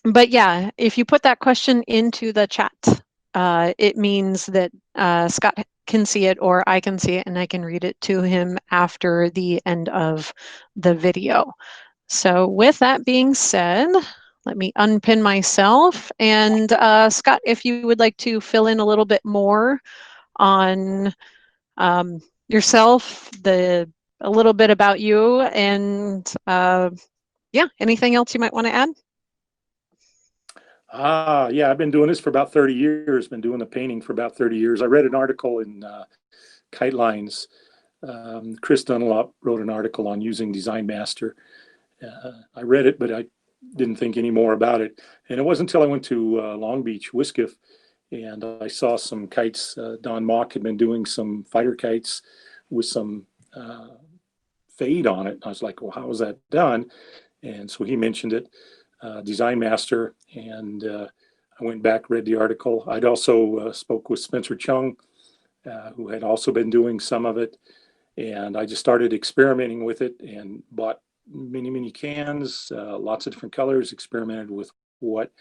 But yeah, if you put that question into the chat, it means that Scott can see it or I can see it and I can read it to him after the end of the video. So with that being said, let me unpin myself. And Scott, if you would like to fill in a little bit more on yourself, a little bit about you, and yeah, anything else you might want to add? Yeah, I've been doing this for about 30 years, been doing the painting for about 30 years. I read an article in Kite Lines. Chris Dunlop wrote an article on using Design Master. I read it, but I didn't think any more about it. And it wasn't until I went to Long Beach, Whiskiff, and I saw some kites. Don Mock had been doing some fighter kites with some fade on it. I was like, well, how was that done? And so he mentioned it, Design Master, and I went back, read the article. I'd also spoke with Spencer Chung, who had also been doing some of it. And I just started experimenting with it and bought many cans, lots of different colors, experimented with what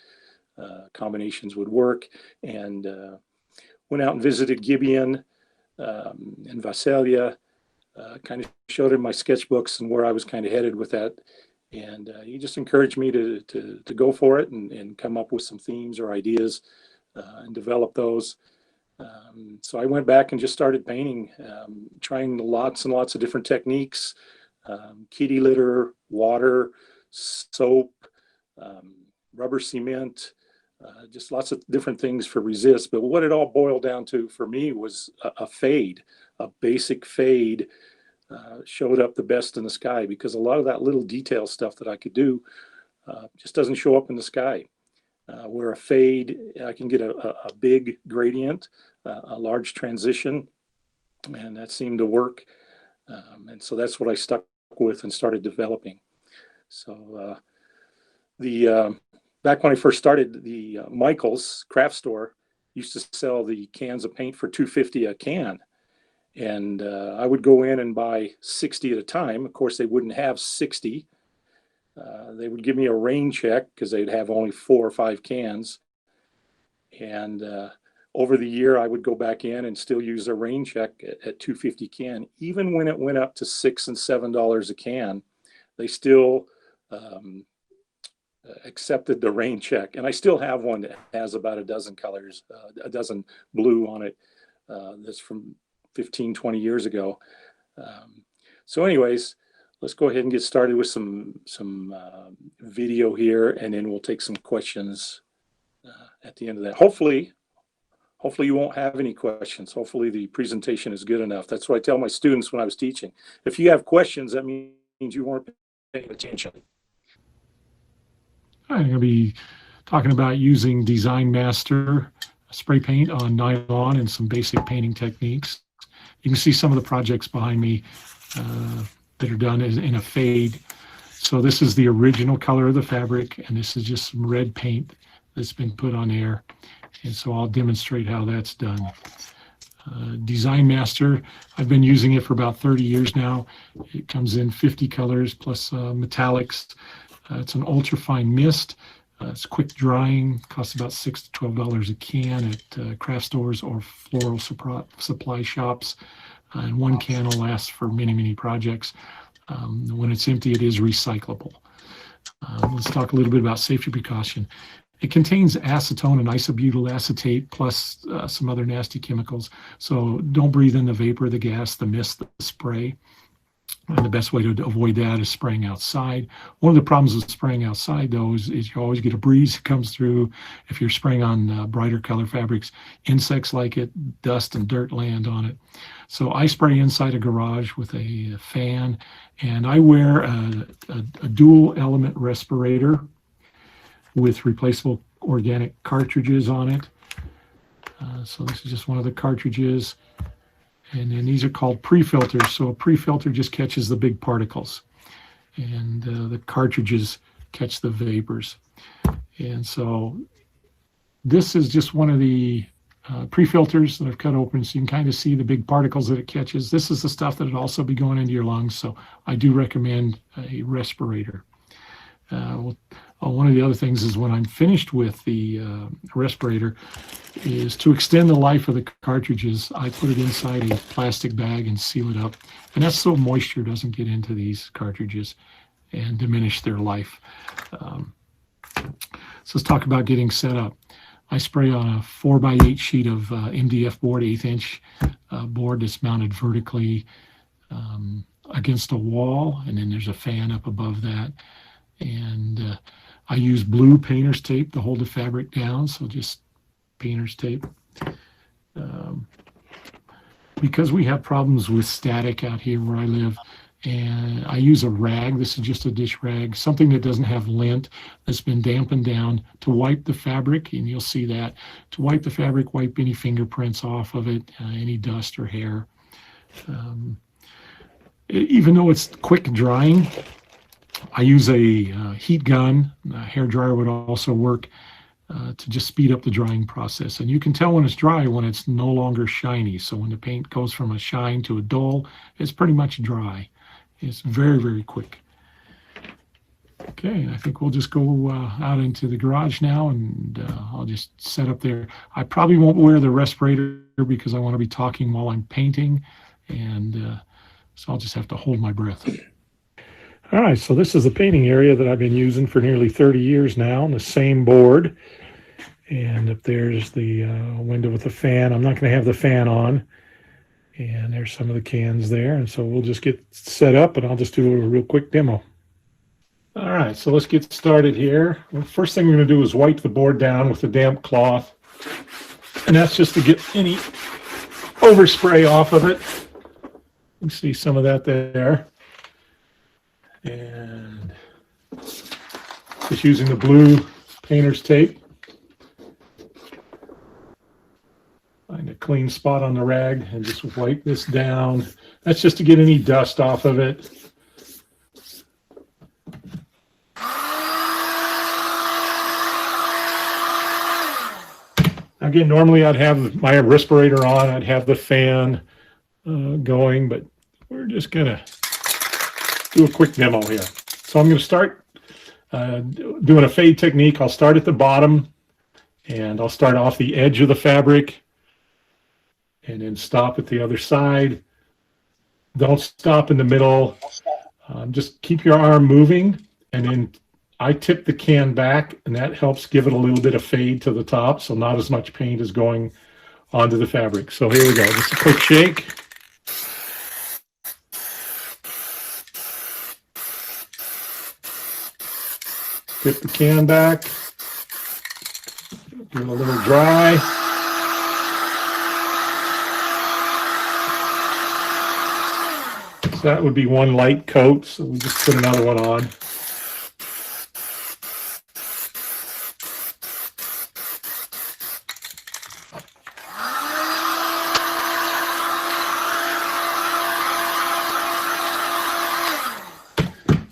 combinations would work, and went out and visited Gibeon and Visalia, kind of showed him my sketchbooks and where I was kind of headed with that. And he just encouraged me to go for it and come up with some themes or ideas and develop those. So I went back and just started painting, trying lots and lots of different techniques, kitty litter, water, soap, rubber cement, just lots of different things for resist. But what it all boiled down to for me was a fade, a basic fade. Showed up the best in the sky, because a lot of that little detail stuff that I could do just doesn't show up in the sky. Where a fade, I can get a big gradient, a large transition, and that seemed to work. And so that's what I stuck with and started developing. So back when I first started, the Michael's craft store used to sell the cans of paint for $2.50 a can. And I would go in and buy 60 at a time. Of course, they wouldn't have 60. They would give me a rain check because they'd have only 4 or 5 cans. And over the year, I would go back in and still use a rain check at $2.50 a can. Even when it went up to $6 and $7 a can, they still accepted the rain check. And I still have one that has about a dozen colors, a dozen blue on it. That's from 15, 20 years ago. So anyways, let's go ahead and get started with some video here, and then we'll take some questions at the end of that. Hopefully you won't have any questions. Hopefully the presentation is good enough. That's what I tell my students when I was teaching. If you have questions, that means you weren't paying attention. I'm going to be talking about using Design Master spray paint on nylon and some basic painting techniques. You can see some of the projects behind me that are done in a fade. So this is the original color of the fabric, and this is just some red paint that's been put on air. And so I'll demonstrate how that's done. Design Master, I've been using it for about 30 years now. It comes in 50 colors plus metallics. It's an ultra-fine mist. It's quick drying, costs about $6 to $12 a can at craft stores or floral supply shops. And one can will last for many projects. When it's empty, it is recyclable. Let's talk a little bit about safety precaution. It contains acetone and isobutyl acetate plus some other nasty chemicals. So don't breathe in the vapor, the gas, the mist, the spray. And the best way to avoid that is spraying outside. One of the problems with spraying outside, though, is you always get a breeze that comes through. If you're spraying on brighter color fabrics, insects like it, dust and dirt land on it. So I spray inside a garage with a fan, and I wear a dual element respirator with replaceable organic cartridges on it. So this is just one of the cartridges. And then these are called pre-filters. So a pre-filter just catches the big particles, and the cartridges catch the vapors. And so this is just one of the pre-filters that I've cut open, so you can kind of see the big particles that it catches. This is the stuff that would also be going into your lungs, so I do recommend a respirator. We'll one of the other things is when I'm finished with the respirator is to extend the life of the cartridges, I put it inside a plastic bag and seal it up. And that's so moisture doesn't get into these cartridges and diminish their life. So let's talk about getting set up. I spray on a 4x8 sheet of MDF board, 1/8 inch board that's mounted vertically against a wall, and then there's a fan up above that. And I use blue painter's tape to hold the fabric down, so just painter's tape. Because we have problems with static out here where I live, and I use a rag. This is just a dish rag, something that doesn't have lint, that's been dampened down, to wipe the fabric, and you'll see that. To wipe the fabric, wipe any fingerprints off of it, any dust or hair. Even though it's quick drying, I use a heat gun. A hair dryer would also work to just speed up the drying process. And you can tell when it's dry when it's no longer shiny. So when the paint goes from a shine to a dull, it's pretty much dry. It's very, very quick. Okay, I think we'll just go out into the garage now, and I'll just set up there. I probably won't wear the respirator because I want to be talking while I'm painting, and so I'll just have to hold my breath. All right, so this is the painting area that I've been using for nearly 30 years now on the same board. And up there's the window with the fan. I'm not going to have the fan on. And there's some of the cans there. And so we'll just get set up, and I'll just do a real quick demo. All right, so let's get started here. Well, first thing we're going to do is wipe the board down with a damp cloth. And that's just to get any overspray off of it. You can see some of that there. And just using the blue painter's tape. Find a clean spot on the rag and just wipe this down. That's just to get any dust off of it. Again, normally I'd have my respirator on, I'd have the fan going, but we're just gonna do a quick demo here. So I'm gonna start doing a fade technique. I'll start at the bottom, and I'll start off the edge of the fabric, and then stop at the other side. Don't stop in the middle. Just keep your arm moving, and then I tip the can back, and that helps give it a little bit of fade to the top, so not as much paint is going onto the fabric. So here we go. Just a quick shake. Tip the can back. Give it a little dry. So that would be one light coat, so we just put another one on.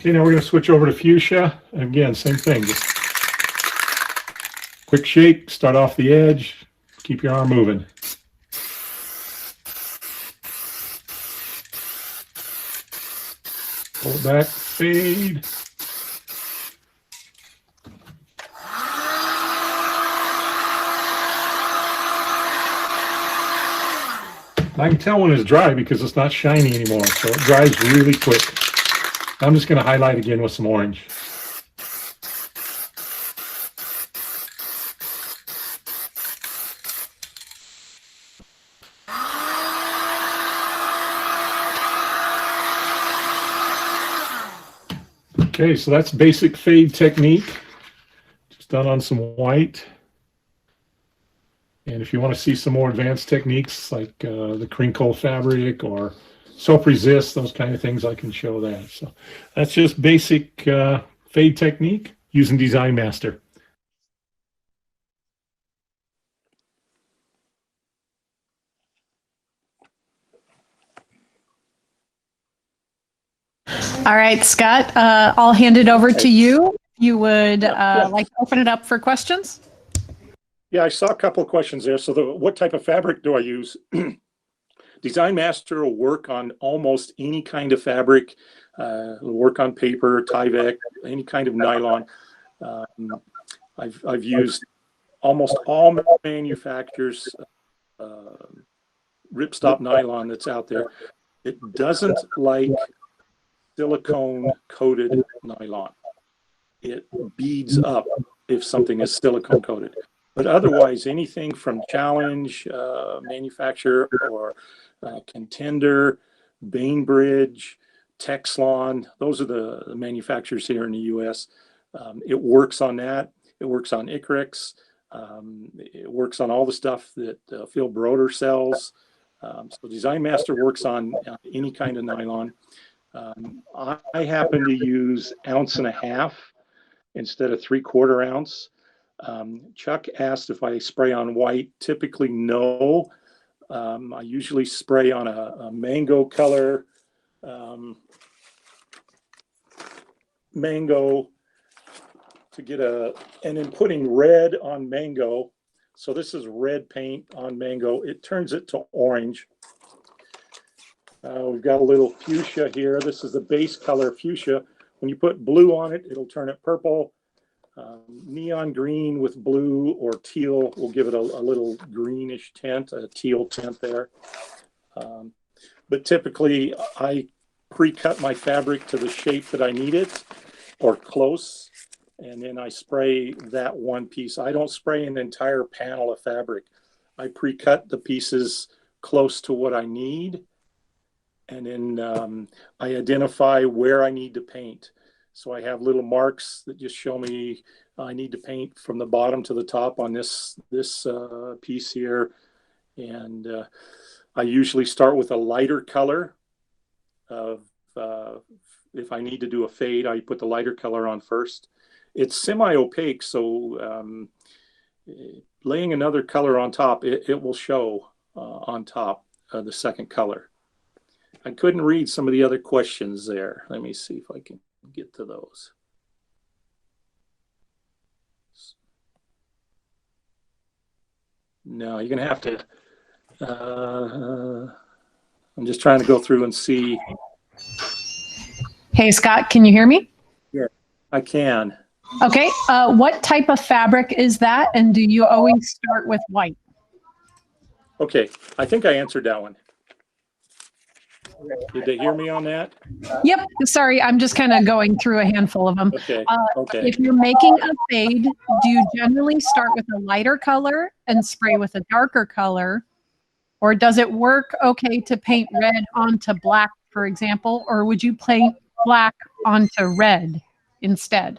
Okay, now we're going to switch over to Fuchsia. Again, same thing. Just quick shake, start off the edge, keep your arm moving. Pull it back, fade. I can tell when it's dry because it's not shiny anymore, so it dries really quick. I'm just going to highlight again with some orange. Okay, so that's basic fade technique, just done on some white. And if you want to see some more advanced techniques like the crinkle fabric or soap resist, those kind of things, I can show that. So that's just basic fade technique using Design Master. All right, Scott, I'll hand it over to you. You would like to open it up for questions? Yeah, I saw a couple of questions there. So what type of fabric do I use? Design Master will work on almost any kind of fabric. It'll work on paper, Tyvek, any kind of nylon. I've used almost all manufacturers ripstop nylon that's out there. It doesn't like silicone coated nylon. It beads up if something is silicone coated. But otherwise, anything from Challenge manufacturer or Contender, Bainbridge, Texlon, those are the manufacturers here in the US. It works on that. It works on Icarus. It works on all the stuff that Phil Broder sells. So Design Master works on any kind of nylon. I happen to use 1.5 ounce instead of 3/4 ounce. Chuck asked if I spray on white. Typically, no. I usually spray on a mango color. Mango to get and then putting red on mango. So this is red paint on mango. It turns it to orange. We've got a little fuchsia here. This is the base color fuchsia. When you put blue on it, it'll turn it purple. Neon green with blue or teal will give it a little greenish tint, a teal tint there. But typically, I pre-cut my fabric to the shape that I need it, or close, and then I spray that one piece. I don't spray an entire panel of fabric. I pre-cut the pieces close to what I need, and then I identify where I need to paint. So I have little marks that just show me I need to paint from the bottom to the top on this piece here. And I usually start with a lighter color. If I need to do a fade, I put the lighter color on first. It's semi-opaque, so laying another color on top, it will show on top the second color. I couldn't read some of the other questions there. Let me see if I can get to those. No, you're going to have to, I'm just trying to go through and see. Hey, Scott, can you hear me? Yeah, I can. Okay. What type of fabric is that? And do you always start with white? Okay, I think I answered that one. Did they hear me on that? Yep. Sorry, I'm just kind of going through a handful of them. Okay. Okay. If you're making a fade, do you generally start with a lighter color and spray with a darker color? Or does it work okay to paint red onto black, for example? Or would you paint black onto red instead?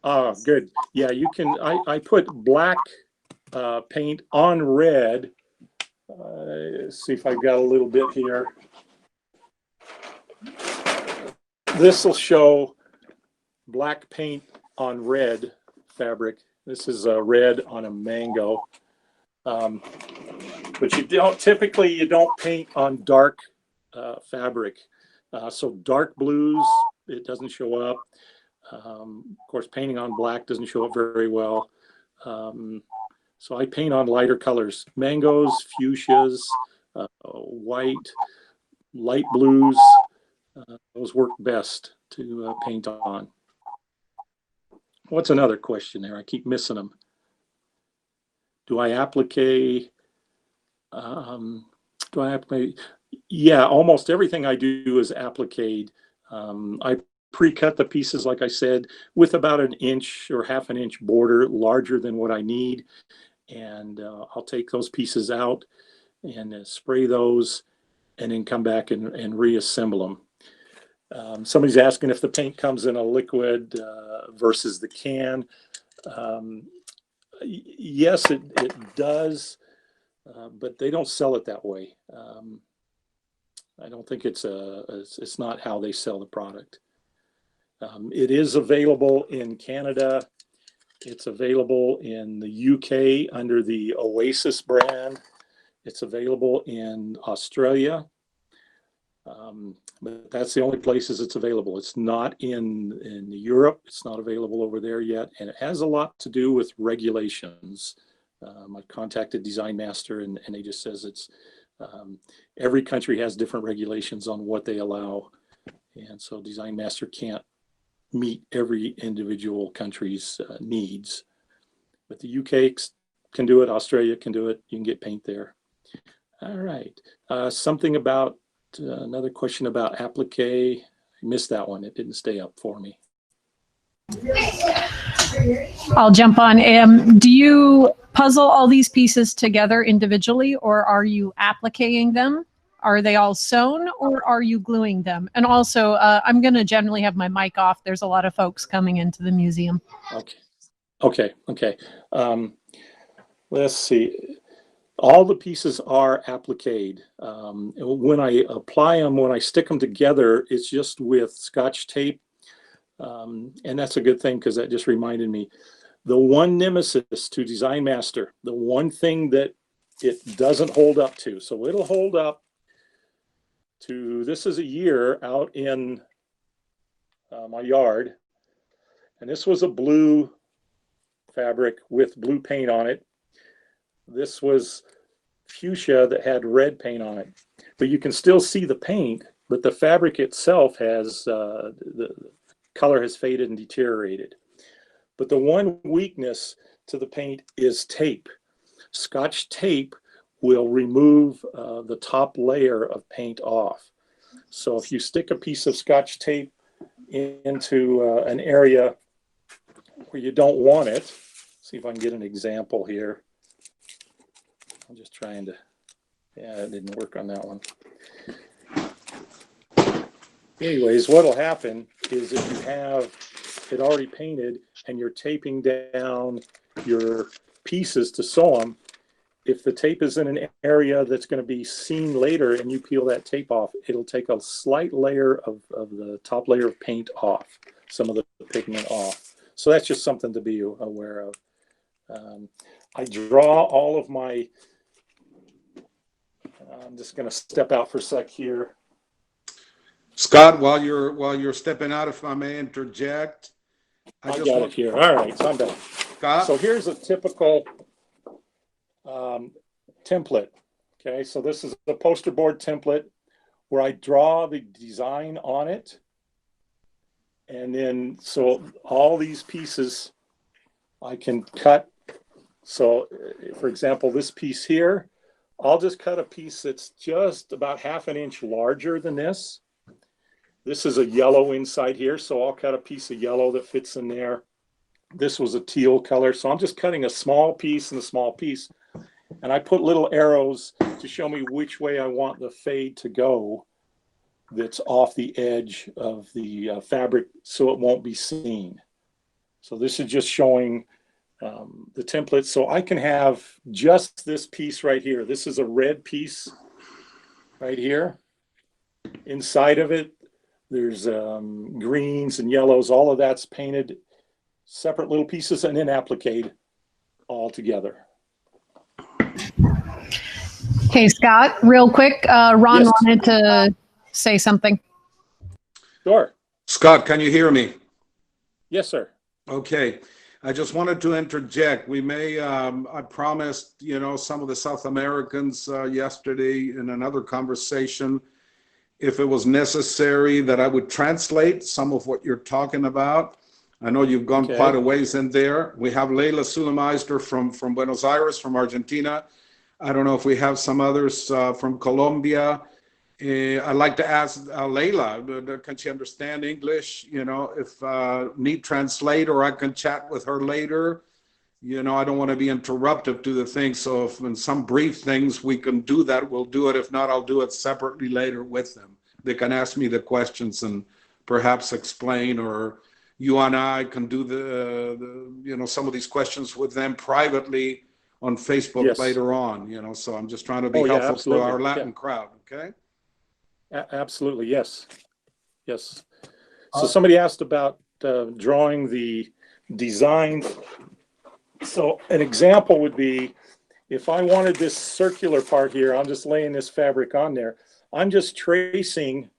Oh, good. Yeah, you can. I put black paint on red. Let's see if I've got a little bit here. This will show black paint on red fabric. This is a red on a mango. But you don't paint on dark fabric. So dark blues, it doesn't show up. Of course, painting on black doesn't show up very well. So I paint on lighter colors: mangoes, fuchsias, white, light blues. Those work best to paint on. What's another question there? I keep missing them. Do I applique? Yeah, almost everything I do is applique. I pre-cut the pieces, like I said, with about 1 inch or 1/2 inch border larger than what I need. And I'll take those pieces out and spray those and then come back and reassemble them. Somebody's asking if the paint comes in a liquid versus the can. Yes, it does, but they don't sell it that way. I don't think it's not how they sell the product. It is available in Canada. It's available in the UK under the Oasis brand. It's available in Australia. But that's the only places it's available. It's not in Europe. It's not available over there yet. And it has a lot to do with regulations. I've contacted Design Master and he just says it's every country has different regulations on what they allow. And so Design Master can't meet every individual country's needs. But the UK can do it, Australia can do it, you can get paint there. All right, something about, another question about applique. I missed that one, it didn't stay up for me. I'll jump on. Do you puzzle all these pieces together individually, or are you appliquing them? Are they all sewn, or are you gluing them? And also, I'm going to generally have my mic off. There's a lot of folks coming into the museum. Okay. Let's see. All the pieces are appliqued. When I apply them, when I stick them together, it's just with Scotch tape. And that's a good thing, because that just reminded me. The one nemesis to Design Master, the one thing that it doesn't hold up to. So it'll hold up to, this is a year out in my yard. And this was a blue fabric with blue paint on it. This was fuchsia that had red paint on it. But you can still see the paint, but the fabric itself has, the color has faded and deteriorated. But the one weakness to the paint is tape. Scotch tape will remove the top layer of paint off. So if you stick a piece of Scotch tape into an area where you don't want it, see if I can get an example here. I'm just trying to, yeah, it didn't work on that one. Anyways, what'll happen is if you have it already painted and you're taping down your pieces to sew them, if the tape is in an area that's going to be seen later and you peel that tape off, it'll take a slight layer of the top layer of paint off, some of the pigment off. So that's just something to be aware of. I draw all of my, I'm just going to step out for a sec here. Scott, while you're stepping out, if I may interject, I got it here. All right, so I'm done. Scott? So here's a typical template. Okay, so this is a poster board template where I draw the design on it. And then, so all these pieces I can cut. So for example, this piece here, I'll just cut a piece that's just about ½ an inch larger than this. This is a yellow inside here, so I'll cut a piece of yellow that fits in there. This was a teal color, so I'm just cutting a small piece and a small piece. And I put little arrows to show me which way I want the fade to go that's off the edge of the fabric so it won't be seen. So this is just showing the template. So I can have just this piece right here. This is a red piece right here. Inside of it, there's greens and yellows. All of that's painted separate little pieces and then appliqued all together. Okay, Scott, real quick, Ron Yes. wanted to say something. Sure. Scott, can you hear me? Yes, sir. Okay. I just wanted to interject. We may, I promised, some of the South Americans yesterday in another conversation, if it was necessary, that I would translate some of what you're talking about. I know you've gone quite a ways in there. We have Leila Sulemeister from Buenos Aires, from Argentina. I don't know if we have some others from Colombia. I'd like to ask Leila, can she understand English? If need translate, or I can chat with her later. I don't want to be interruptive to the thing. So if in some brief things we can do that, we'll do it. If not, I'll do it separately later with them. They can ask me the questions and perhaps explain, or you and I can do the some of these questions with them privately on Facebook later on, so I'm just trying to be helpful to our Latin crowd. Okay. Absolutely. Yes. Yes. So somebody asked about drawing the design. So an example would be, if I wanted this circular part here, I'm just laying this fabric on there. I'm just tracing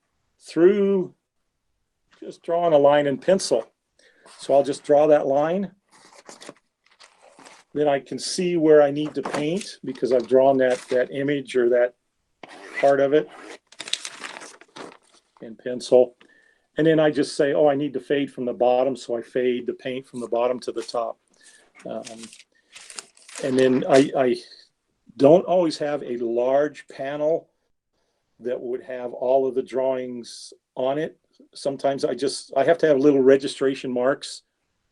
through, just drawing a line in pencil. So I'll just draw that line. Then I can see where I need to paint because I've drawn that image or that part of it in pencil. And then I just say, oh, I need to fade from the bottom. So I fade the paint from the bottom to the top. And then I don't always have a large panel that would have all of the drawings on it. Sometimes I have to have little registration marks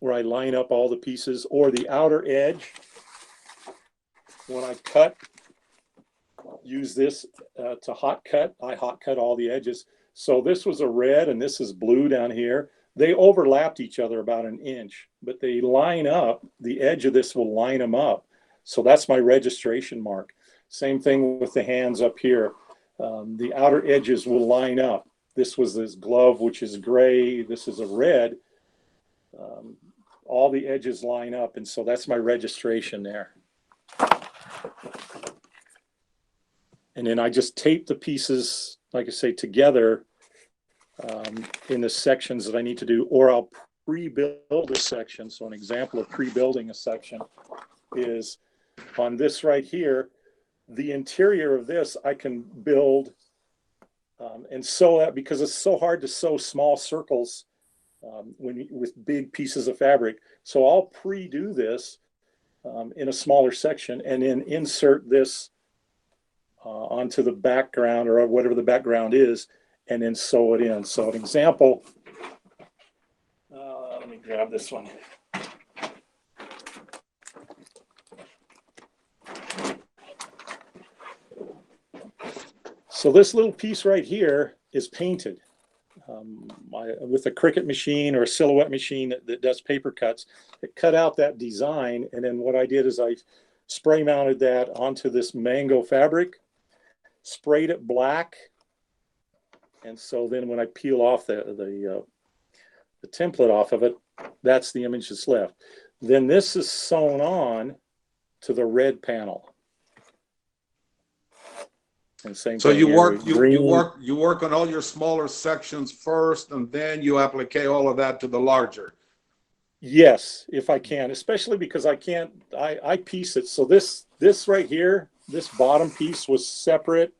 where I line up all the pieces, or the outer edge. When I cut, use this to hot cut. I hot cut all the edges. So this was a red and this is blue down here. They overlapped each other about 1 inch, but they line up. The edge of this will line them up. So that's my registration mark. Same thing with the hands up here. The outer edges will line up. This was this glove, which is gray. This is a red. All the edges line up. And so that's my registration there. And then I just tape the pieces, like I say, together in the sections that I need to do, or I'll pre-build a section. So an example of pre-building a section is on this right here. The interior of this I can build and sew that, because it's so hard to sew small circles with big pieces of fabric. So I'll pre-do this in a smaller section and then insert this onto the background or whatever the background is, and then sew it in. So an example, let me grab this one. So this little piece right here is painted with a Cricut machine or a Silhouette machine that does paper cuts. It cut out that design, and then what I did is I spray mounted that onto this mango fabric, sprayed it black, and so then when I peel off the template off of it, that's the image that's left. Then this is sewn on to the red panel. And same So thing you here work with you work on all your smaller sections first, and then you applique all of that to the larger. Yes, if I can, especially because I piece it. So this right here, this bottom piece was separate.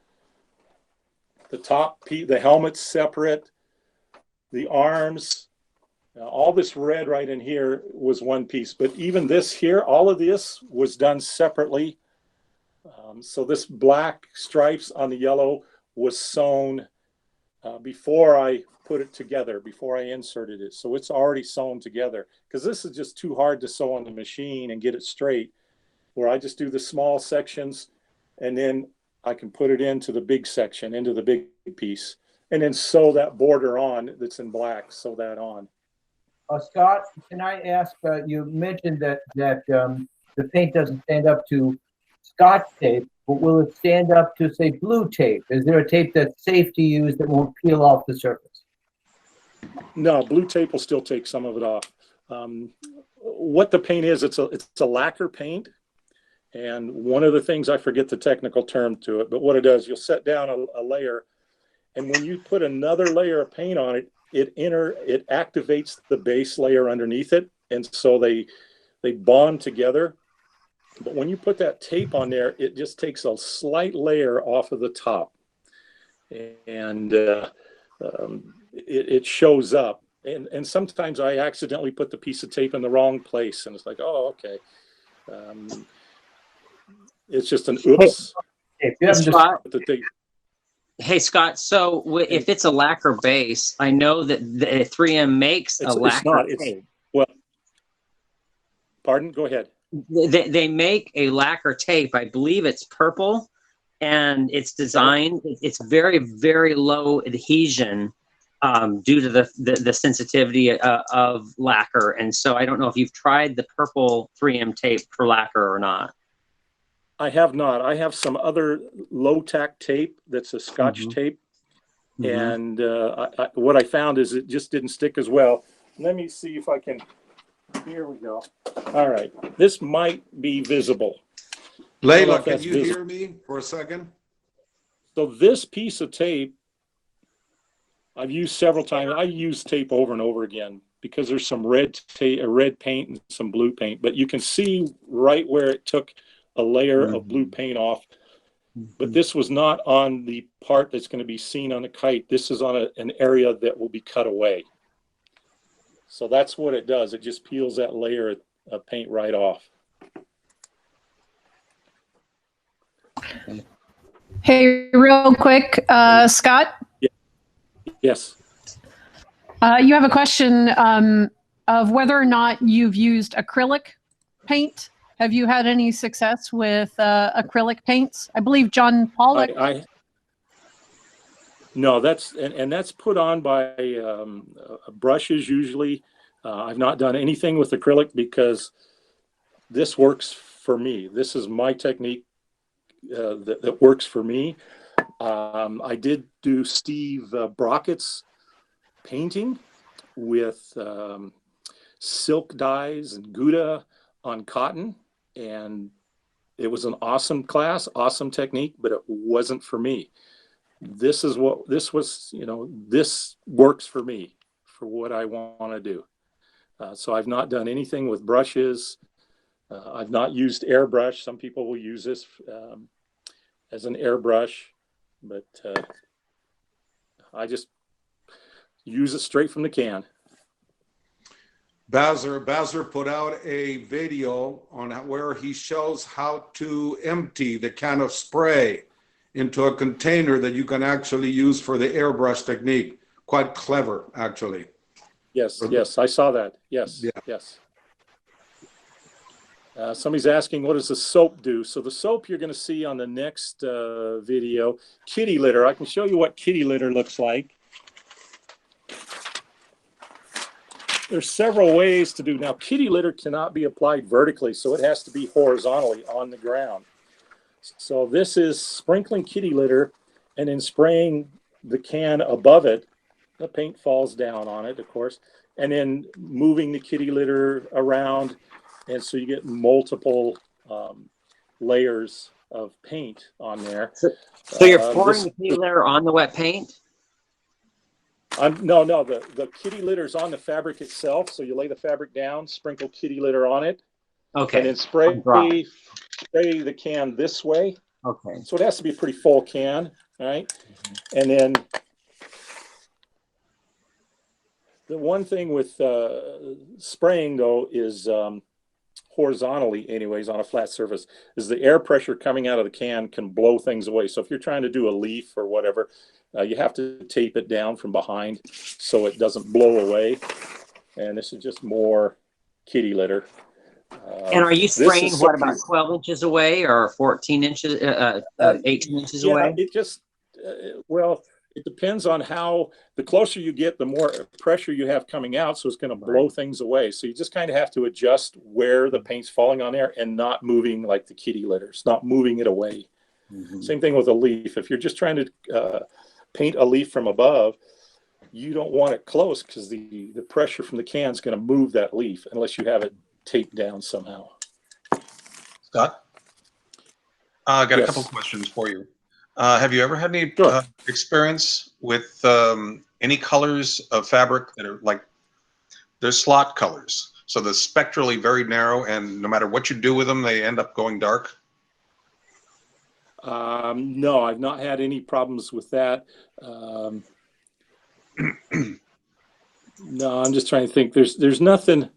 The top piece, the helmet's separate. The arms, all this red right in here was one piece. But even this here, all of this was done separately. So this black stripes on the yellow was sewn before I put it together, before I inserted it. So it's already sewn together, because this is just too hard to sew on the machine and get it straight, where I just do the small sections and then I can put it into the big section, into the big piece, and then sew that border on that's in black, sew that on. Scott, can I ask, you mentioned that the paint doesn't stand up to Scotch tape, but will it stand up to, say, blue tape? Is there a tape that's safe to use that won't peel off the surface? No, blue tape will still take some of it off. What the paint is, it's a lacquer paint. And one of the things, I forget the technical term to it, but what it does, you'll set down a layer, and when you put another layer of paint on it, it activates the base layer underneath it. And so they bond together. But when you put that tape on there, it just takes a slight layer off of the top, and it shows up. And sometimes I accidentally put the piece of tape in the wrong place, and it's like, oh, okay. It's just an oops. Hey, Scott, so if it's a lacquer base, I know that the 3M makes a lacquer tape. Well, pardon? Go ahead. They make a lacquer tape. I believe it's purple, and it's designed. It's very, very low adhesion due to the sensitivity of lacquer. And so I don't know if you've tried the purple 3M tape for lacquer or not. I have not. I have some other low tack tape that's a Scotch tape. And what I found is it just didn't stick as well. Let me see if I can. Here we go. All right. This might be visible. Layla, can you hear me for a second? So this piece of tape, I've used several times. I use tape over and over again because there's some red paint and some blue paint. But you can see right where it took a layer of blue paint off. but this was not on the part that's going to be seen on the kite. This is on an area that will be cut away. So that's what it does. It just peels that layer of paint right off. Hey, real quick, Scott, Yes. you have a question of whether or not you've used acrylic paint. Have you had any success with acrylic paints? I believe John Pollock. No, that's put on by brushes usually. I've not done anything with acrylic because this works for me. This is my technique that works for me. I did do Steve Brockett's painting with silk dyes and Gouda on cotton, and it was an awesome class, awesome technique, but it wasn't for me. This was, this works for me for what I want to do. So I've not done anything with brushes. I've not used airbrush. Some people will use this as an airbrush, but I just use it straight from the can. Bazzer put out a video on where he shows how to empty the can of spray into a container that you can actually use for the airbrush technique. Quite clever, actually. Yes, yes, I saw that. Yes, yeah. Yes. Somebody's asking, what does the soap do? So the soap you're going to see on the next video, kitty litter. I can show you what kitty litter looks like. There's several ways to do. Now, kitty litter cannot be applied vertically, so it has to be horizontally on the ground. So this is sprinkling kitty litter and then spraying the can above it. The paint falls down on it, of course, and then moving the kitty litter around. And so you get multiple layers of paint on there. So you're pouring the kitty litter on the wet paint? No, the kitty litter's on the fabric itself. So you lay the fabric down, sprinkle kitty litter on it. Okay. And then spray the can this way. Okay. So it has to be a pretty full can, right? And then the one thing with spraying, though, is horizontally anyways on a flat surface, is the air pressure coming out of the can can blow things away. So if you're trying to do a leaf or whatever, you have to tape it down from behind so it doesn't blow away. And this is just more kitty litter. And are you spraying what, about 12 inches away or 14 inches, 18 inches away? It just, well, it depends on how, the closer you get, the more pressure you have coming out. So it's going to blow things away. So you just kind of have to adjust where the paint's falling on there and not moving like the kitty litters, not moving it away. Same thing with a leaf. If you're just trying to paint a leaf from above, you don't want it close because the pressure from the can is going to move that leaf unless you have it taped down somehow. Scott? I got Yes. a couple of questions for you. Have you ever had any Sure. experience with any colors of fabric that are like, they're slot colors? So they're spectrally very narrow, and no matter what you do with them, they end up going dark? No, I've not had any problems with that. No, I'm just trying to think. There's nothing.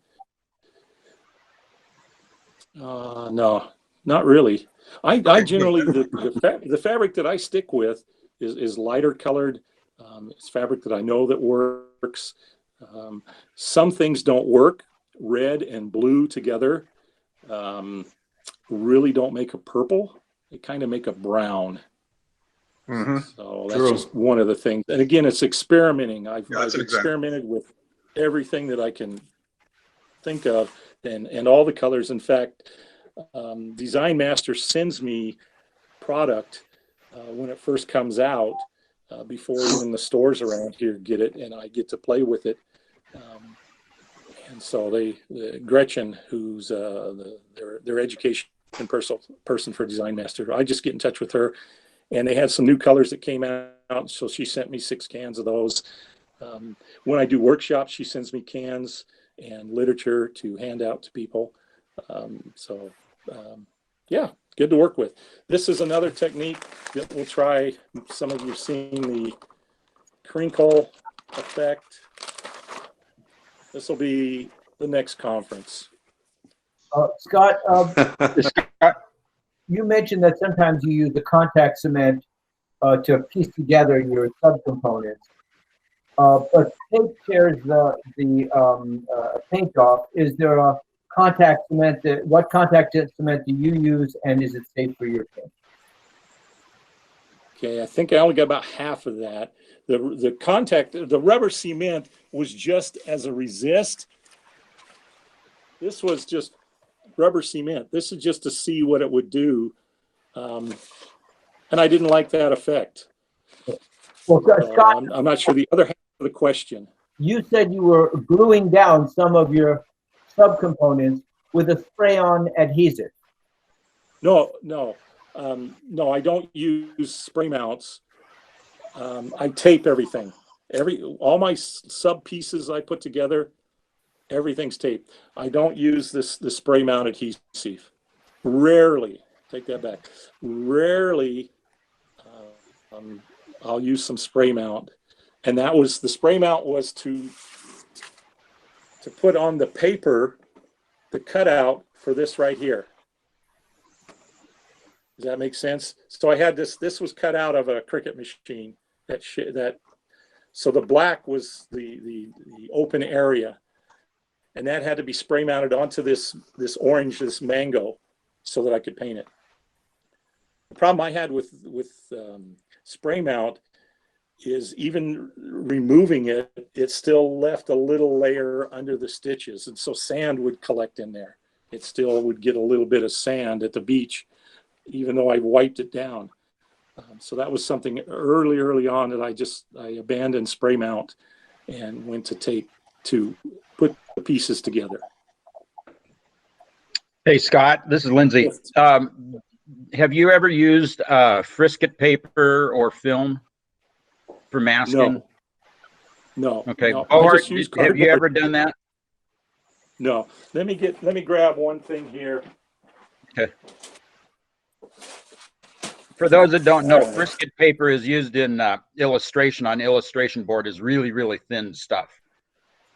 No, not really. I generally, the fabric that I stick with is lighter colored. It's fabric that I know that works. Some things don't work. Red and blue together really don't make a purple. They kind of make a brown. So that's just one of the things. And again, it's experimenting. I've experimented with everything that I can think of and all the colors. In fact, Design Master sends me product when it first comes out before even the stores around here get it, and I get to play with it. And so Gretchen, who's their education person for Design Master, I just get in touch with her, and they had some new colors that came out. So she sent me 6 cans of those. When I do workshops, she sends me cans and literature to hand out to people. Yeah, good to work with. This is another technique that we'll try. Some of you have seen the crinkle effect. This will be the next conference. Scott, you mentioned that sometimes you use the contact cement to piece together your subcomponents. But tape tears the paint off. Is there a contact cement what contact cement do you use, and is it safe for your paint? Okay, I think I only got about half of that. The rubber cement was just as a resist. This was just rubber cement. This is just to see what it would do. And I didn't like that effect. Well, Scott, I'm not sure the other half of the question. You said you were gluing down some of your subcomponents with a spray-on adhesive. No, I don't use spray mounts. I tape everything. All my sub pieces I put together, everything's taped. I don't use the spray mount adhesive. Rarely, take that back. Rarely, I'll use some spray mount, and the spray mount was to put on the paper, the cutout for this right here. Does that make sense? So I had this was cut out of a Cricut machine. So the black was the open area, and that had to be spray mounted onto this orange, this mango, so that I could paint it. The problem I had with spray mount is even removing it, it still left a little layer under the stitches, and so sand would collect in there. It still would get a little bit of sand at the beach, even though I wiped it down. So that was something early on that I abandoned spray mount and went to tape to put the pieces together. Hey, Scott, this is Lindsay. Have you ever used frisket paper or film for masking? No. Okay. No, Or have you ever done that? No. Let me grab one thing here. Okay. For those that don't know, frisket paper is used in illustration. On illustration board is really, really thin stuff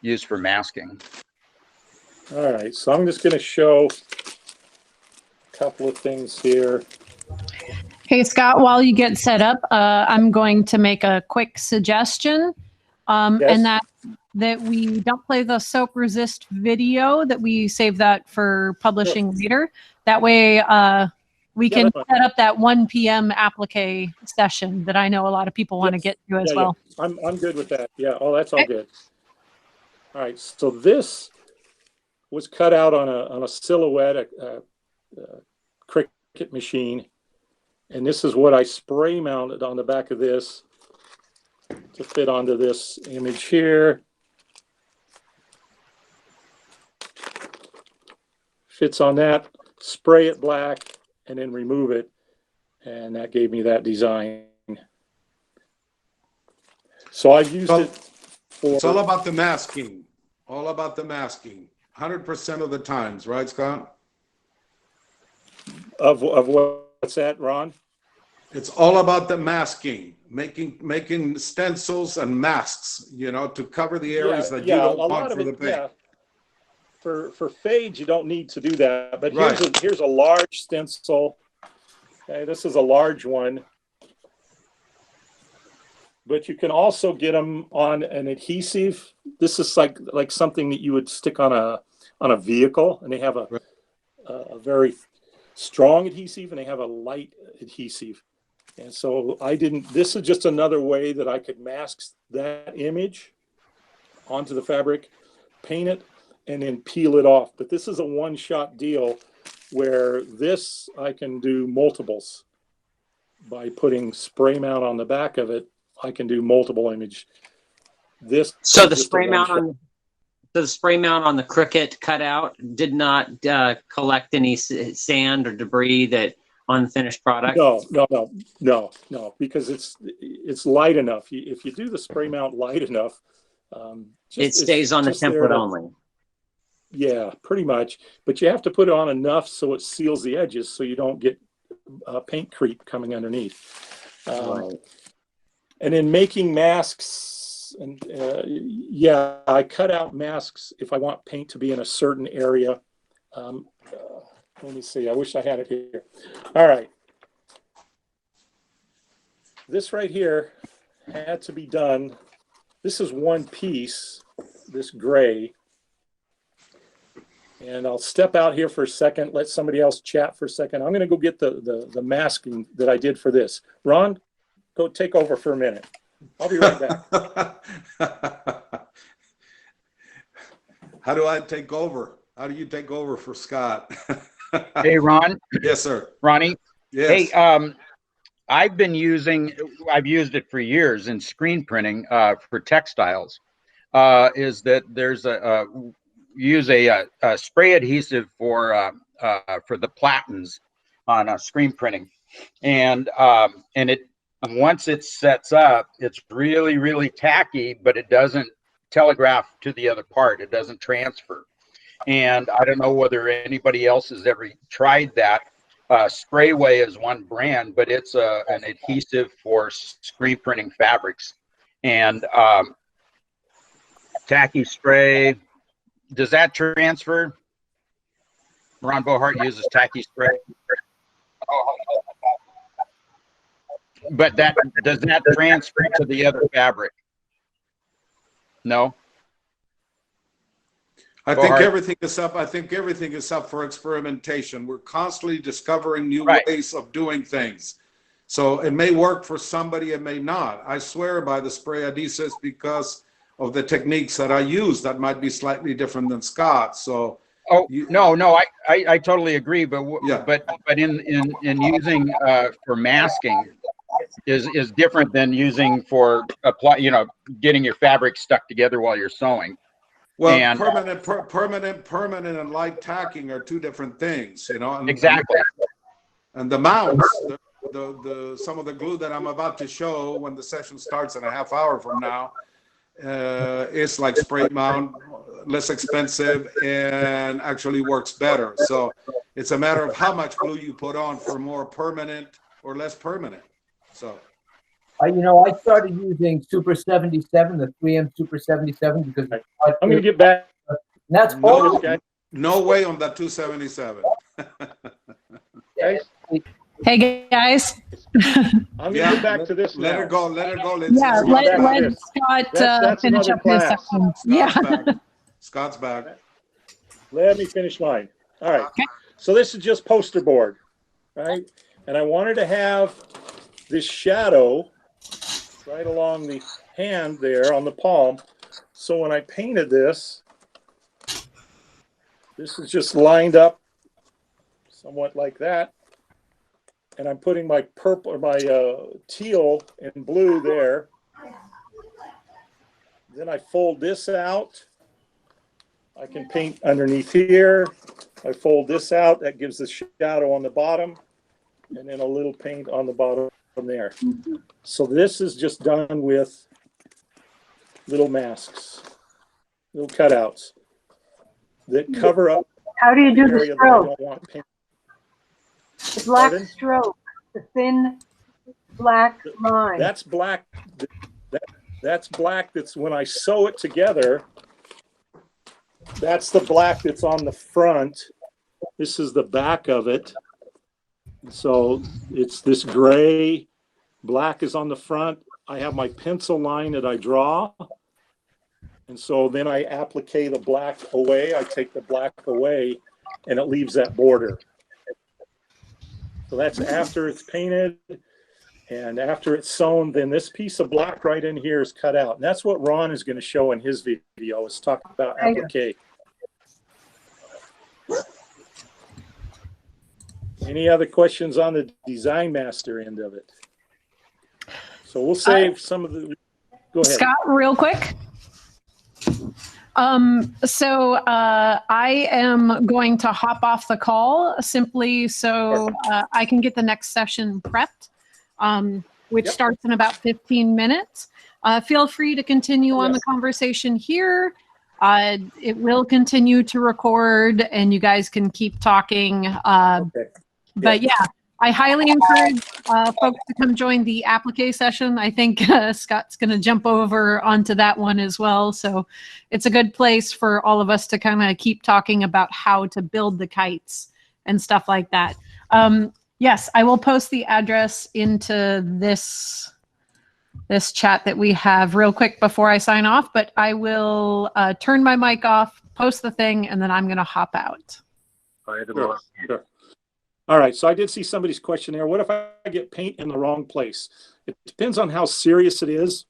used for masking. All right, so I'm just going to show a couple of things here. Hey, Scott, while you get set up, I'm going to make a quick suggestion, Yes. and that we don't play the soap resist video, that we save that for publishing later. That way we can set up that 1 p.m. applique session that I know a lot of people want to get to as well. Yeah. I'm good with that. Yeah, that's all good. All right, so this was cut out on a silhouette, Cricut machine. And this is what I spray mounted on the back of this to fit onto this image here. Fits on that, spray it black, and then remove it. And that gave me that design. So I've used it for... It's all about the masking. All about the masking. 100% of the times, right, Scott? Of what's that, Ron? It's all about the masking, making stencils and masks, to cover the areas that you don't want for the paint. Yeah. For fades, you don't need to do that. But Right. here's a large stencil. Okay, this is a large one. But you can also get them on an adhesive. This is like something that you would stick on a vehicle, and they have a very strong adhesive and they have a light adhesive. And so this is just another way that I could mask that image onto the fabric, paint it, and then peel it off. But this is a one-shot deal where this I can do multiples. By putting spray mount on the back of it, I can do multiple image. So the spray mount on the Cricut cutout did not collect any sand or debris that on the finished product? No, because it's light enough. If you do the spray mount light enough, it stays on the template only. Yeah, pretty much. But you have to put it on enough so it seals the edges, so you don't get paint creep coming underneath. Right. And in making masks, and yeah, I cut out masks if I want paint to be in a certain area. Let me see, I wish I had it here. All right. This right here had to be done. This is one piece, this gray. And I'll step out here for a second, let somebody else chat for a second. I'm gonna go get the masking that I did for this. Ron, go take over for a minute. I'll be right back. How do I take over? How do you take over for Scott? Hey, Ron. Yes, sir. Ronnie. Yes. Hey, I've used it for years in screen printing for textiles. Is that there's use a spray adhesive for the platens on screen printing, and it once it sets up, it's really, really tacky, but it doesn't telegraph to the other part. It doesn't transfer. And I don't know whether anybody else has ever tried that. Sprayway is one brand, but it's an adhesive for screen printing fabrics. And tacky spray, does that transfer? Ron Bohart uses tacky spray. But that does not transfer to the other fabric. No. I think everything is up. I think everything is up for experimentation. We're constantly discovering new ways of doing things. So it may work for somebody, it may not. I swear by the spray adhesives because of the techniques that I use that might be slightly different than Scott. So no, I totally agree. But but in using for masking is different than using for getting your fabric stuck together while you're sewing. Well, and, permanent and light tacking are two different things, And, exactly. And the mounts, some of the glue that I'm about to show when the session starts in a half hour from now, is like spray mount, less expensive, and actually works better. So it's a matter of how much glue you put on for more permanent or less permanent. So. I started using Super 77, the 3M Super 77, because I'm going to get back. That's no way on that 277. Hey guys. I'm going to get back to this. Let her go. Let Scott finish up his section. Scott's back. Let me finish mine. All right. Okay. So this is just poster board, right? And I wanted to have this shadow right along the hand there on the palm. So when I painted this is just lined up somewhat like that. And I'm putting my purple or my teal and blue there. Then I fold this out. I can paint underneath here. I fold this out. That gives the shadow on the bottom. And then a little paint on the bottom there. So this is just done with little masks, little cutouts that cover up. How do you do the area that I stroke? don't want paint. The black Pardon? stroke, the thin black line. That's black. That's black. That's when I sew it together. That's the black that's on the front. This is the back of it. So it's this gray, black is on the front. I have my pencil line that I draw. And so then I applique the black away. I take the black away and it leaves that border. So that's after it's painted and after it's sewn, then this piece of black right in here is cut out. And that's what Ron is going to show in his video. Is talking about applique. Any other questions on the Design Master end of it? So we'll save some of the, go ahead. Scott, real quick. I am going to hop off the call simply so I can get the next session prepped, which starts in about 15 minutes. Feel free to continue on the conversation here. It will continue to record and you guys can keep talking. But yeah, I highly encourage folks to come join the applique session. I think Scott's going to jump over onto that one as well. So it's a good place for all of us to kind of keep talking about how to build the kites and stuff like that. Yes, I will post the address into this chat that we have real quick before I sign off, but I will turn my mic off, post the thing, and then I'm going to hop out. Sure. All right, so I did see somebody's question there. What if I get paint in the wrong place? It depends on how serious it is.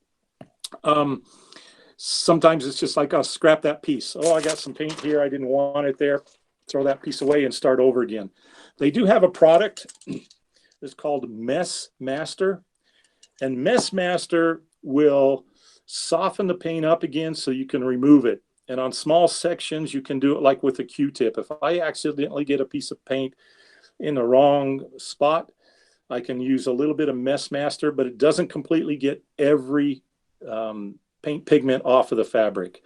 Sometimes it's just like, I'll scrap that piece. Oh, I got some paint here. I didn't want it there. Throw that piece away and start over again. They do have a product that's called Mess Master. And Mess Master will soften the paint up again so you can remove it. And on small sections, you can do it like with a Q-tip. If I accidentally get a piece of paint in the wrong spot, I can use a little bit of Mess Master, but it doesn't completely get every paint pigment off of the fabric.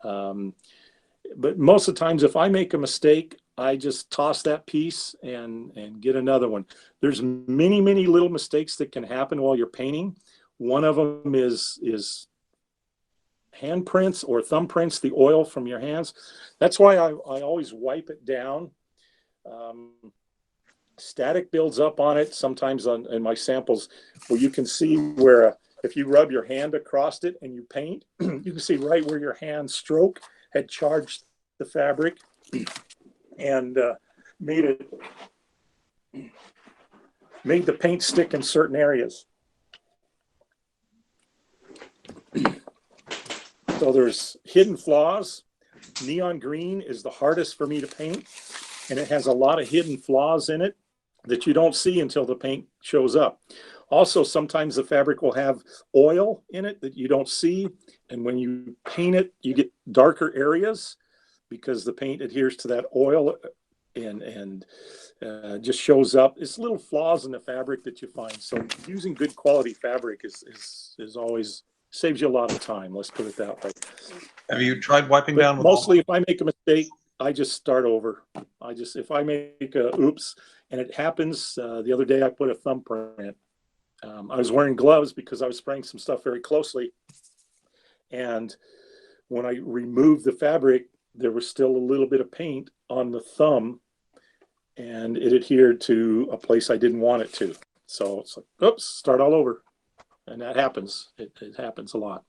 But most of the times, if I make a mistake, I just toss that piece and get another one. There's many, many little mistakes that can happen while you're painting. One of them is handprints or thumbprints, the oil from your hands. That's why I always wipe it down. Static builds up on it sometimes in my samples, where you can see where if you rub your hand across it and you paint, you can see right where your hand stroke had charged the fabric and made the paint stick in certain areas. So there's hidden flaws. Neon green is the hardest for me to paint, and it has a lot of hidden flaws in it that you don't see until the paint shows up. Also, sometimes the fabric will have oil in it that you don't see, and when you paint it, you get darker areas because the paint adheres to that oil and just shows up. It's little flaws in the fabric that you find. So using good quality fabric is always saves you a lot of time. Let's put it that way. Have you tried wiping down? Mostly, if I make a mistake, I just start over. If I make a oops, and it happens. The other day, I put a thumbprint. I was wearing gloves because I was spraying some stuff very closely, and when I removed the fabric, there was still a little bit of paint on the thumb, and it adhered to a place I didn't want it to. So it's like, oops, start all over. And that happens. It happens a lot.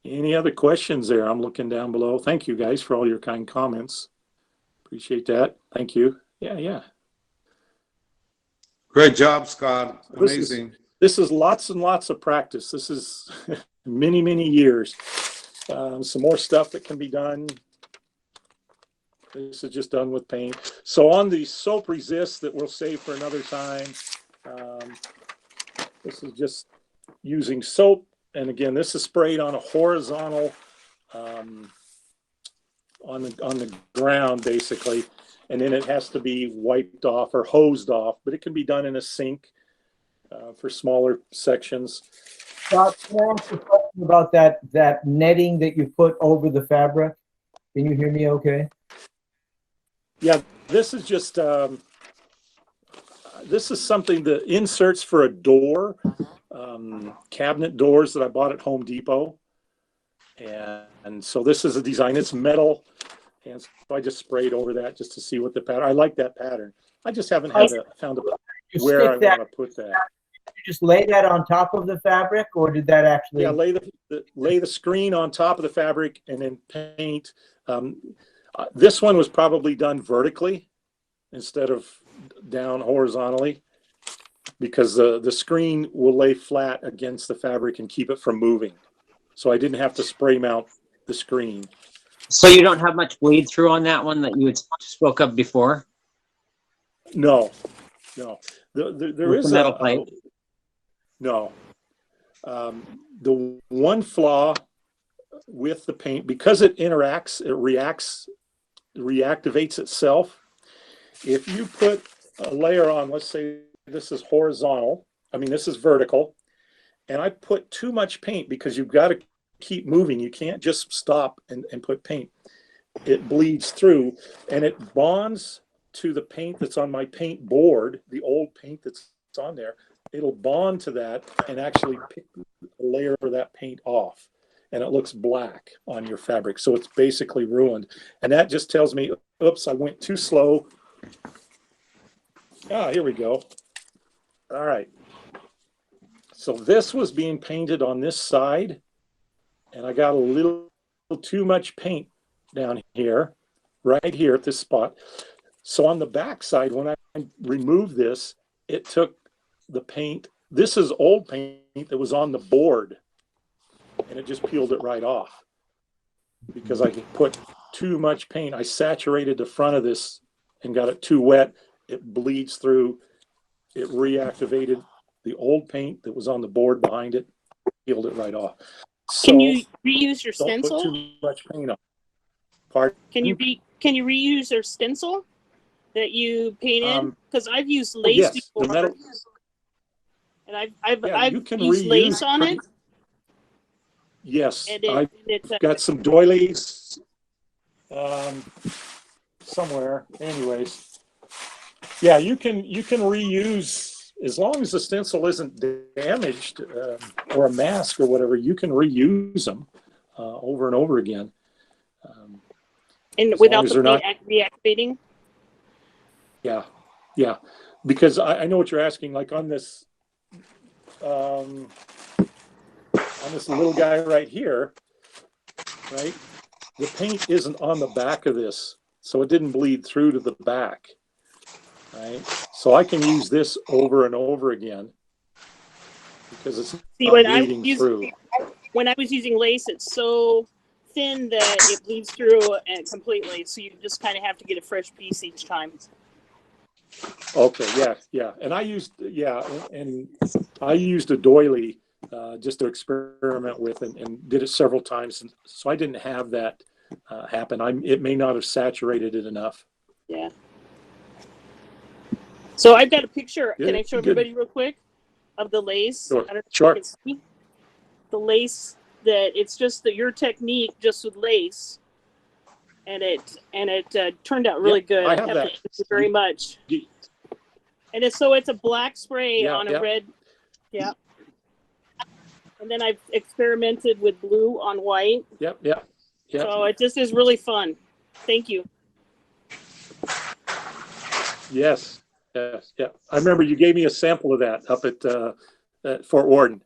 Any other questions there? I'm looking down below. Thank you guys for all your kind comments. Appreciate that. Thank you. Yeah. Great job, Scott. Amazing. This is lots and lots of practice. This is many, many years. Some more stuff that can be done. This is just done with paint. So on the soap resist that we'll save for another time, this is just using soap. And again, this is sprayed on a horizontal, on the ground, basically. And then it has to be wiped off or hosed off, but it can be done in a sink for smaller sections. Scott, can I ask a question about that netting that you put over the fabric? Can you hear me okay? Yeah, this is just, this is something, the inserts for a door, cabinet doors that I bought at Home Depot. And so this is a design, it's metal. And so I just sprayed over that just to see what the pattern, I like that pattern. I just haven't found a where I want to put that. Did you just lay that on top of the fabric, or did that actually? Yeah, lay the screen on top of the fabric and then paint. This one was probably done vertically instead of down horizontally, because the screen will lay flat against the fabric and keep it from moving. So I didn't have to spray mount the screen. So you don't have much bleed through on that one that you had spoke of before? No. There is a metal plate. No. The one flaw with the paint, because it interacts, it reactivates itself. If you put a layer on, let's say this is horizontal, this is vertical, and I put too much paint, because you've got to keep moving. You can't just stop and put paint. It bleeds through and it bonds to the paint that's on my paint board, the old paint that's on there, it'll bond to that and actually pick a layer of that paint off. And it looks black on your fabric. So it's basically ruined. And that just tells me, oops, I went too slow. Ah, here we go. All right. So this was being painted on this side, and I got a little too much paint down here, right here at this spot. So on the back side, when I removed this, it took the paint. This is old paint that was on the board, and it just peeled it right off because I put too much paint. I saturated the front of this and got it too wet. It bleeds through. It reactivated the old paint that was on the board behind it, peeled it right off. So Can you reuse your don't stencil? put too much paint on. Pardon? Can you reuse your stencil that you paint in? Because I've used lace yes, before, the metal, and I've you can used reuse lace on it. Yes, And I've it's got some doilies somewhere. Anyways, yeah, you can reuse as long as the stencil isn't damaged or a mask or whatever. You can reuse them over and over again. and as without long as the they're paint reactivating. Yeah, yeah, because I know what you're asking. Like on this little guy right here, right? The paint isn't on the back of this, so it didn't bleed through to the back, right? So I can use this over and over again because it's not bleeding through. When I was using lace, it's so thin that it bleeds through and completely. So you just kind of have to get a fresh piece each time. Okay, yeah. And I used, I used a doily just to experiment with and did it several times. And so I didn't have that happen. It may not have saturated it enough. Yeah. So I've got a picture. Yeah, Can I show good. everybody real quick of the lace? Sure. I don't know if Sure. you can see. The lace that it's just your technique just with lace, and it turned out really good. I have that. Thank you very much. And it's a black spray on a red. Yeah. And then I've experimented with blue on white. Yep. So it just is really fun. Thank you. Yes. Yeah. I remember you gave me a sample of that up at Fort Warden.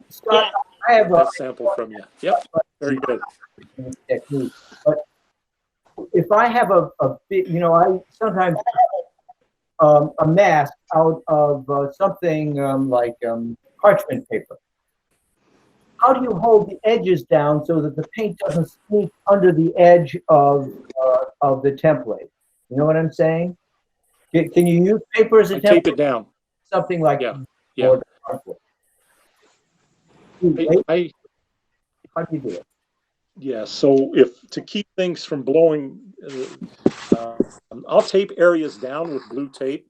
Scott, I have a sample from you. Yep. Very good. technique, but if I have a bit, I sometimes a mask out of something like parchment paper. How do you hold the edges down so that the paint doesn't sneak under the edge of the template? You know what I'm saying? Can you use paper as a template? Tape it down. Something like Yeah. How do you do it? Yeah, so to keep things from blowing, I'll tape areas down with blue tape.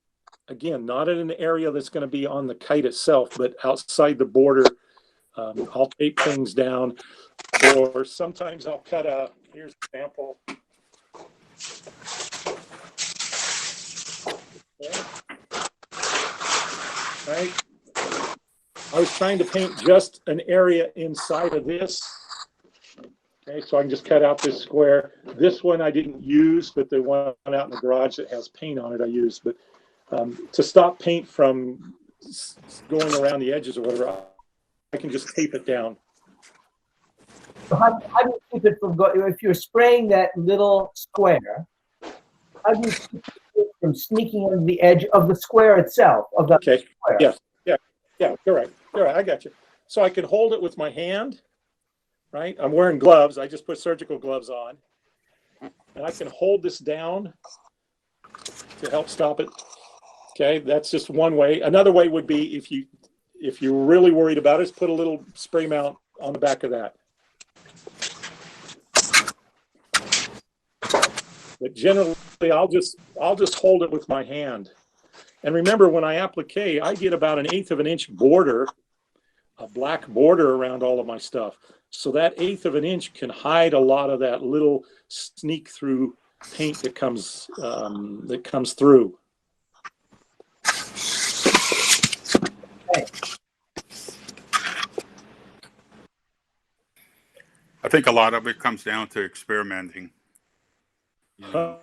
Again, not in an area that's going to be on the kite itself, but outside the border. I'll tape things down, or sometimes I'll cut here's a sample. Okay. Right. I was trying to paint just an area inside of this. Okay, so I can just cut out this square. This one I didn't use, but the one out in the garage that has paint on it I used. But to stop paint from going around the edges or whatever, I can just tape it down. So how do you keep it from going? If you're spraying that little square, how do you keep it from sneaking under the edge of the square itself? Of the square? Yeah, correct. I got you. So I can hold it with my hand, right? I'm wearing gloves. I just put surgical gloves on. And I can hold this down to help stop it. Okay, that's just one way. Another way would be if you're really worried about it, is put a little spray mount on the back of that. But generally, I'll just hold it with my hand. And remember, when I applique, I get about 1/8 of an inch border, a black border around all of my stuff. So that 1/8 of an inch can hide a lot of that little sneak through paint that comes through. I think a lot of it comes down to experimenting. You know?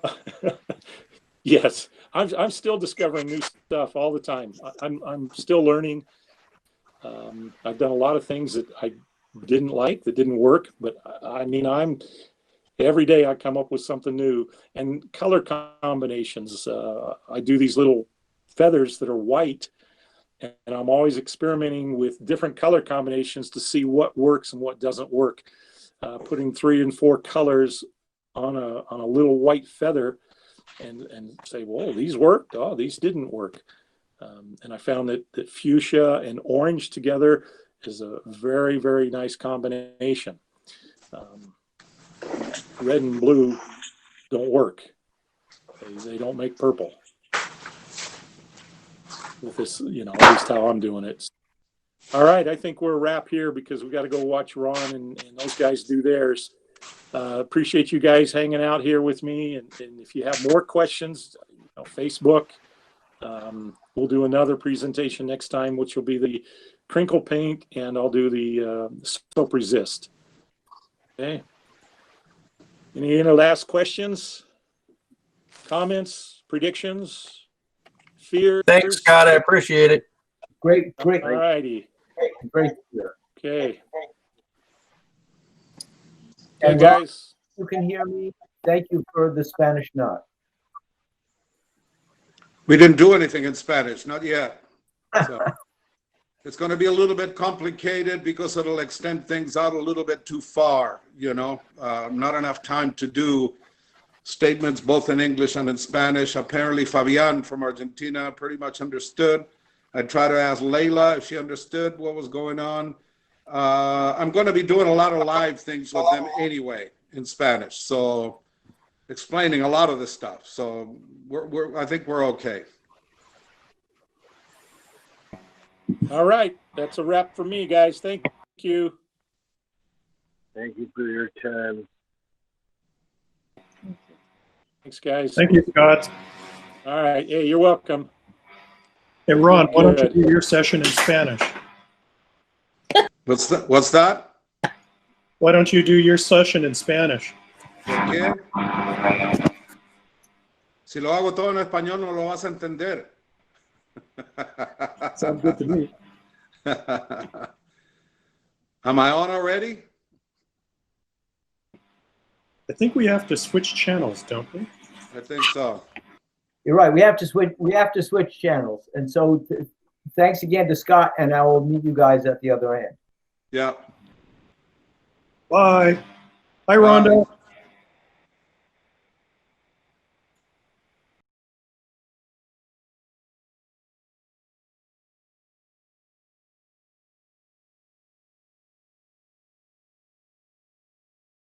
Yes, I'm still discovering new stuff all the time. I'm still learning. I've done a lot of things that I didn't like, that didn't work, but I mean, every day I come up with something new. And color combinations. I do these little feathers that are white, and I'm always experimenting with different color combinations to see what works and what doesn't work. Putting 3 and 4 colors on a little white feather, and say, whoa, these worked. Oh, these didn't work. And I found that fuchsia and orange together is a very, very nice combination. Red and blue don't work. They don't make purple. With this, you know, at least how I'm doing it. All right, I think we're a wrap here because we got to go watch Ron and those guys do theirs. Appreciate you guys hanging out here with me. And if you have more questions, you know, Facebook. We'll do another presentation next time, which will be the crinkle paint, and I'll do the soap resist. Okay. Any last questions, comments, predictions, fears? Thanks, Scott. I appreciate it. Great. All righty. Great. Okay. And guys, you can hear me. Thank you for the Spanish knot. We didn't do anything in Spanish, not yet. So it's going to be a little bit complicated because it'll extend things out a little bit too far, you know, not enough time to do statements both in English and in Spanish. Apparently Fabian from Argentina pretty much understood. I tried to ask Layla if she understood what was going on. I'm going to be doing a lot of live things with them anyway in Spanish, so explaining a lot of this stuff. So I think we're okay. all right. That's a wrap for me, guys. Thank you. Thank you for your time. Thanks, guys. Thank you, Scott. All right. Hey, you're welcome. Hey, Ron, why don't you do your session in Spanish? What's that? Why don't you do your session in Spanish? ¿Por qué? Si lo hago todo en español, no lo vas a entender. Sounds good to me. Am I on already? I think we have to switch channels, don't we? I think so. You're right. We have to switch channels. And so thanks again to Scott, and I will meet you guys at the other end. Yeah. Bye. Bye, Rhonda.